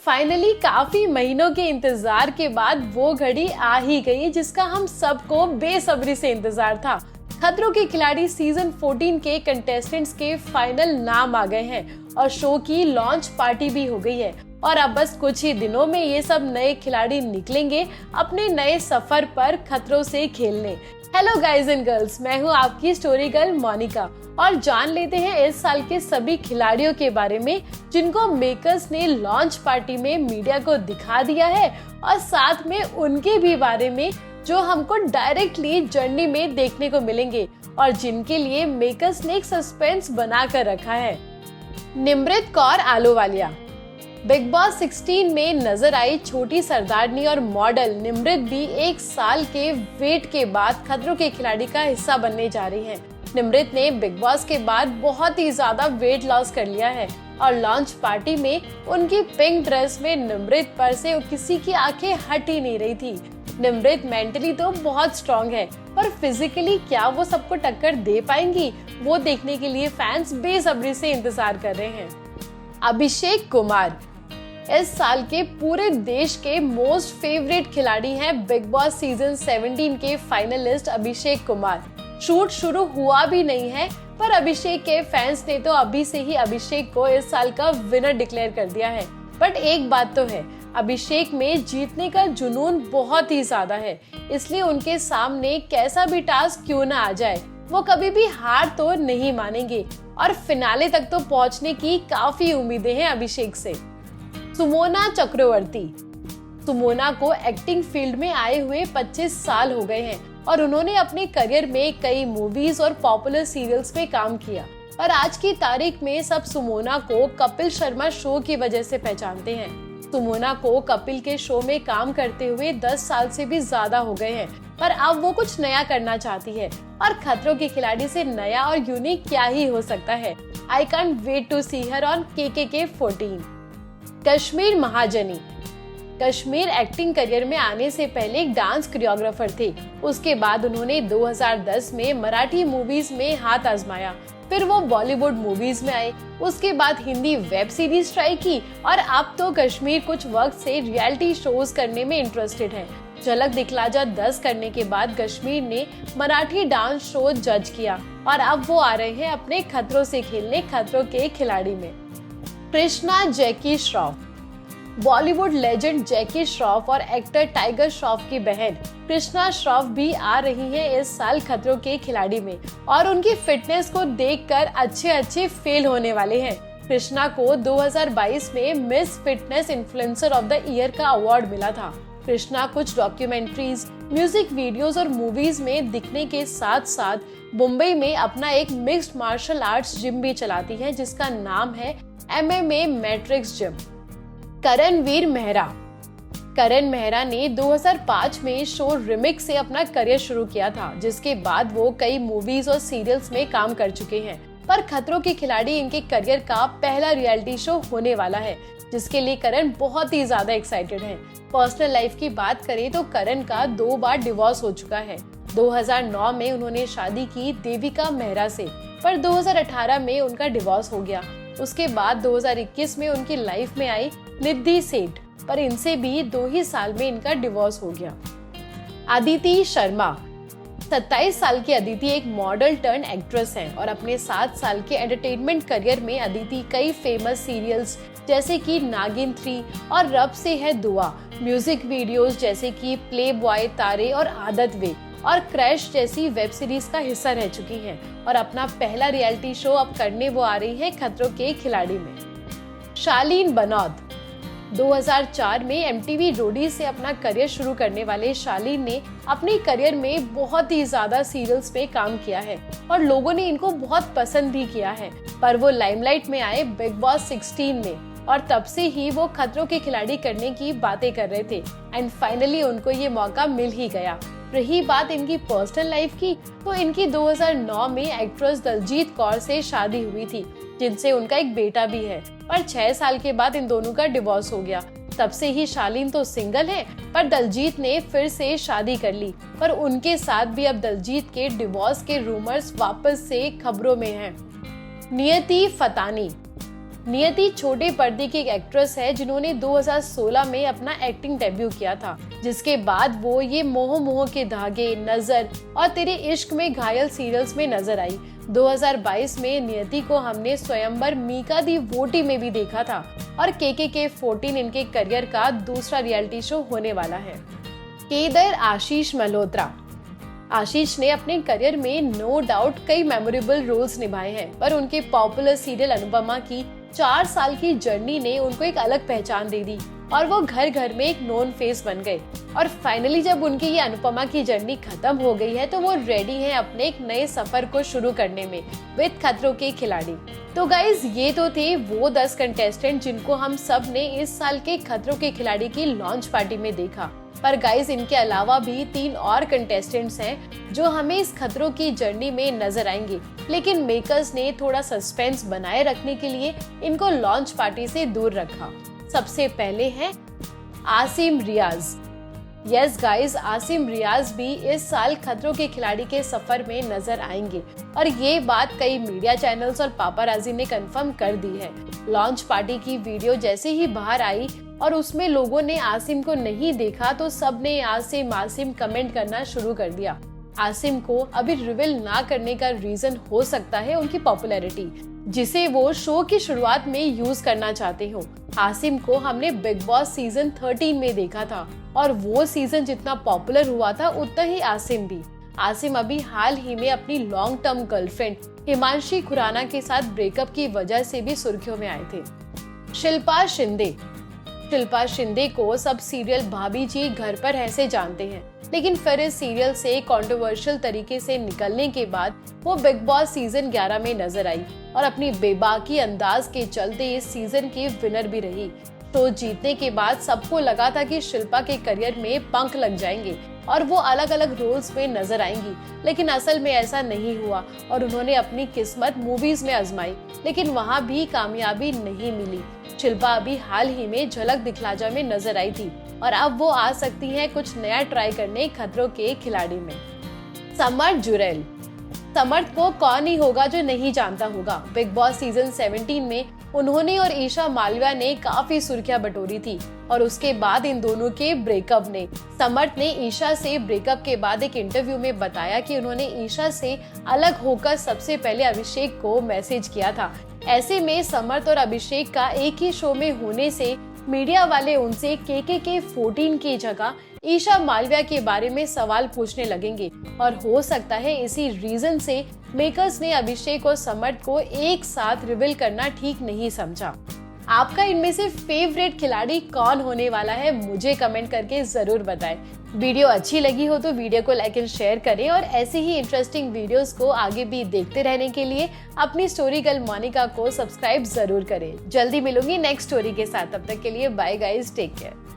Finally काफी महीनों के इंतजार के बाद वो घड़ी आ ही गई जिसका हम सबको बेसब्री से इंतजार था। खतरों के खिलाड़ी सीजन 14 के कंटेस्टेंट्स के फाइनल नाम आ गए हैं और शो की लॉन्च पार्टी भी हो गई है और अब बस कुछ ही दिनों में ये सब नए खिलाड़ी निकलेंगे अपने नए सफर पर खतरों से खेलने। हेलो गाइज एंड गर्ल्स, मैं हूँ आपकी स्टोरी गर्ल मोनिका और जान लेते हैं इस साल के सभी खिलाड़ियों के बारे में जिनको मेकर्स ने लॉन्च पार्टी में मीडिया को दिखा दिया है और साथ में उनके भी बारे में जो हमको डायरेक्टली जर्नी में देखने को मिलेंगे और जिनके लिए मेकर्स ने एक सस्पेंस बना कर रखा है। निमृत कौर आलूवालिया बिग बॉस 16 में नजर आई छोटी सरदारनी और मॉडल निमृत भी एक साल के वेट के बाद खतरों के खिलाड़ी का हिस्सा बनने जा रही हैं। निमृत ने बिग बॉस के बाद बहुत ही ज्यादा वेट लॉस कर लिया है और लॉन्च पार्टी में उनकी पिंक ड्रेस में निमृत पर से किसी की आंखें हट ही नहीं रही थी। निमृत मेंटली तो बहुत स्ट्रॉन्ग है पर फिजिकली क्या वो सबको टक्कर दे पाएंगी, वो देखने के लिए फैंस बेसब्री से इंतजार कर रहे हैं। अभिषेक कुमार इस साल के पूरे देश के मोस्ट फेवरेट खिलाड़ी हैं बिग बॉस सीजन 17 के फाइनलिस्ट अभिषेक कुमार। शूट शुरू हुआ भी नहीं है पर अभिषेक के फैंस ने तो अभी से ही अभिषेक को इस साल का विनर डिक्लेयर कर दिया है। बट एक बात तो है, अभिषेक में जीतने का जुनून बहुत ही ज्यादा है, इसलिए उनके सामने कैसा भी टास्क क्यों ना आ जाए वो कभी भी हार तो नहीं मानेंगे और फिनाले तक तो पहुंचने की काफी उम्मीदें हैं अभिषेक से। सुमोना चक्रवर्ती सुमोना को एक्टिंग फील्ड में आए हुए 25 साल हो गए हैं और उन्होंने अपने करियर में कई मूवीज और पॉपुलर सीरियल्स में काम किया और आज की तारीख में सब सुमोना को कपिल शर्मा शो की वजह से पहचानते हैं। सुमोना को कपिल के शो में काम करते हुए 10 साल से भी ज्यादा हो गए हैं पर अब वो कुछ नया करना चाहती है और खतरों के खिलाड़ी से नया और यूनिक क्या ही हो सकता है। I can't wait to see her on KKK 14। Kashmir Mahajani Kashmir acting career में आने से पहले एक डांस कोरियोग्राफर थे। उसके बाद उन्होंने 2010 में मराठी मूवीज में हाथ आजमाया, फिर वो बॉलीवुड मूवीज में आए, उसके बाद हिंदी वेब सीरीज ट्राई की और अब तो कश्मीर कुछ वक्त से रियलिटी शोज करने में इंटरेस्टेड है। झलक दिखला जा 10 करने के बाद कश्मीर ने मराठी डांस शो जज किया और अब वो आ रहे हैं अपने खतरों से खेलने खतरों के खिलाड़ी में। कृष्णा जैकी श्रॉफ बॉलीवुड लेजेंड जैकी श्रॉफ और एक्टर टाइगर श्रॉफ की बहन कृष्णा श्रॉफ भी आ रही हैं इस साल खतरों के खिलाड़ी में और उनकी फिटनेस को देखकर अच्छे फेल होने वाले हैं। कृष्णा को 2022 में miss fitness influencer of the year का अवार्ड मिला था। कृष्णा कुछ डॉक्यूमेंट्रीज, म्यूजिक वीडियोस और मूवीज में दिखने के साथ साथ मुंबई में अपना एक मिक्स्ड मार्शल आर्ट्स जिम भी चलाती है जिसका नाम है MMA Matrix gym. Karanvir Mehra ने 2005 में शो रिमिक्स से अपना करियर शुरू किया था जिसके बाद वो कई मूवीज और सीरियल्स में काम कर चुके हैं पर खतरों के खिलाड़ी इनके करियर का पहला रियलिटी शो होने वाला है जिसके लिए करण बहुत ही ज्यादा एक्साइटेड है। पर्सनल लाइफ की बात करें तो करण का 2 बार डिवोर्स हो चुका है। 2009 में उन्होंने शादी की देविका मेहरा से पर 2018 में उनका डिवोर्स हो गया। उसके बाद 2021 में उनकी लाइफ में आई निधि सेठ पर इनसे भी 2 ही साल में इनका डिवोर्स हो गया। अदिति शर्मा 27 साल की अदिति एक मॉडल टर्न एक्ट्रेस हैं और अपने 7 साल के एंटरटेनमेंट करियर में अदिति कई फेमस सीरियल्स जैसे कि नागिन 3 और रब से है दुआ, म्यूजिक वीडियोस जैसे कि प्ले बॉय तारे और आदत वे और क्रैश जैसी वेब सीरीज का हिस्सा रह चुकी हैं और अपना पहला रियलिटी शो अब करने वो आ रही है खतरों के खिलाड़ी में। शालीन बनौत 2004 में MTV रोडी से अपना करियर शुरू करने वाले शालीन ने अपने करियर में बहुत ही ज्यादा सीरियल्स में काम किया है और लोगों ने इनको बहुत पसंद भी किया है पर वो लाइमलाइट में आए बिग बॉस 16 में और तब से ही वो खतरों के खिलाड़ी करने की बातें कर रहे थे एंड फाइनली उनको ये मौका मिल ही गया। रही बात इनकी पर्सनल लाइफ की तो इनकी 2009 में एक्ट्रेस दलजीत कौर से शादी हुई थी जिनसे उनका एक बेटा भी है पर 6 साल के बाद इन दोनों का डिवोर्स हो गया। तब से ही शालीन तो सिंगल है पर दलजीत ने फिर से शादी कर ली पर उनके साथ भी अब दलजीत के डिवोर्स के रूमर्स वापस से खबरों में हैं। नियति फतानी नियति छोटे पर्दे की एक एक्ट्रेस है जिन्होंने 2016 में अपना एक्टिंग डेब्यू किया था, जिसके बाद वो ये मोह मोह के धागे, नजर और तेरे इश्क में घायल सीरियल्स में नजर आई। 2022 में नियति को हमने स्वयंवर मीका दी वोटी में भी देखा था और KKK14 इनके करियर का दूसरा रियलिटी शो होने वाला है। केदार आशीष मल्होत्रा। आशीष ने अपने करियर में नो डाउट कई मेमोरेबल रोल्स निभाए हैं, पर उनके पॉपुलर सीरियल अनुपमा की 4 साल की जर्नी ने उनको एक अलग पहचान दे दी और वो घर घर में एक नोन फेस बन गए। और फाइनली जब उनकी ये अनुपमा की जर्नी खत्म हो गई है तो वो रेडी हैं अपने एक नए सफर को शुरू करने में विद खतरों के खिलाड़ी। तो गाइज ये तो थे वो 10 कंटेस्टेंट जिनको हम सब ने इस साल के खतरों के खिलाड़ी की लॉन्च पार्टी में देखा। पर गाइज इनके अलावा भी 3 और कंटेस्टेंट्स हैं जो हमें इस खतरों की जर्नी में नजर आएंगे, लेकिन मेकर्स ने थोड़ा सस्पेंस बनाए रखने के लिए इनको लॉन्च पार्टी से दूर रखा। सबसे पहले है आसिम रियाज। यस गाइज, आसिम रियाज भी इस साल खतरों के खिलाड़ी के सफर में नजर आएंगे और ये बात कई मीडिया चैनल्स और पापाराजी ने कंफर्म कर दी है। लॉन्च पार्टी की वीडियो जैसे ही बाहर आई और उसमें लोगों ने आसिम को नहीं देखा तो सब ने आसिम कमेंट करना शुरू कर दिया। आसिम को अभी रिवील ना करने का रीजन हो सकता है उनकी पॉपुलैरिटी, जिसे वो शो की शुरुआत में यूज करना चाहते हो। आसिम को हमने बिग बॉस सीजन 13 में देखा था और वो सीजन जितना पॉपुलर हुआ था उतना ही आसिम भी। आसिम अभी हाल ही में अपनी long term girlfriend Himanshi Khurana के साथ ब्रेकअप की वजह से भी सुर्खियों में आए थे। शिल्पा शिंदे। शिल्पा शिंदे को सब सीरियल भाभी जी घर पर है से जानते हैं, लेकिन फिर इस सीरियल से कंट्रोवर्शियल तरीके से निकलने के बाद वो बिग बॉस सीजन 11 में नजर आई और अपनी बेबाकी अंदाज के चलते इस सीजन की विनर भी रही। तो जीतने के बाद सबको लगा था कि शिल्पा के करियर में पंख लग जाएंगे और वो अलग अलग रोल्स में नजर आएंगी, लेकिन असल में ऐसा नहीं हुआ और उन्होंने अपनी किस्मत मूवीज में आजमाई, लेकिन वहाँ भी कामयाबी नहीं मिली। शिल्पा अभी हाल ही में झलक दिखला जा में नजर आई थी और अब वो आ सकती है कुछ नया ट्राई करने खतरों के खिलाड़ी में। समर्थ जुरैल। समर्थ को कौन ही होगा जो नहीं जानता होगा। बिग बॉस सीजन 17 में उन्होंने और ईशा मालविया ने काफी सुर्खियां बटोरी थी और उसके बाद इन दोनों के ब्रेकअप ने। समर्थ ने ईशा से ब्रेकअप के बाद एक इंटरव्यू में बताया कि उन्होंने ईशा से अलग होकर सबसे पहले अभिषेक को मैसेज किया था। ऐसे में समर्थ और अभिषेक का एक ही शो में होने से मीडिया वाले उनसे KKK14 की जगह ईशा मालविया के बारे में सवाल पूछने लगेंगे और हो सकता है इसी रीजन से मेकर्स ने अभिषेक और समर्थ को एक साथ रिवील करना ठीक नहीं समझा। आपका इनमें से फेवरेट खिलाड़ी कौन होने वाला है मुझे कमेंट करके जरूर बताएं। वीडियो अच्छी लगी हो तो वीडियो को लाइक एंड शेयर करें और ऐसे ही इंटरेस्टिंग वीडियोस को आगे भी देखते रहने के लिए अपनी स्टोरी गर्ल मोनिका को सब्सक्राइब जरूर करें। जल्दी मिलूंगी नेक्स्ट स्टोरी के साथ, तब तक के लिए बाय गाइस, टेक केयर।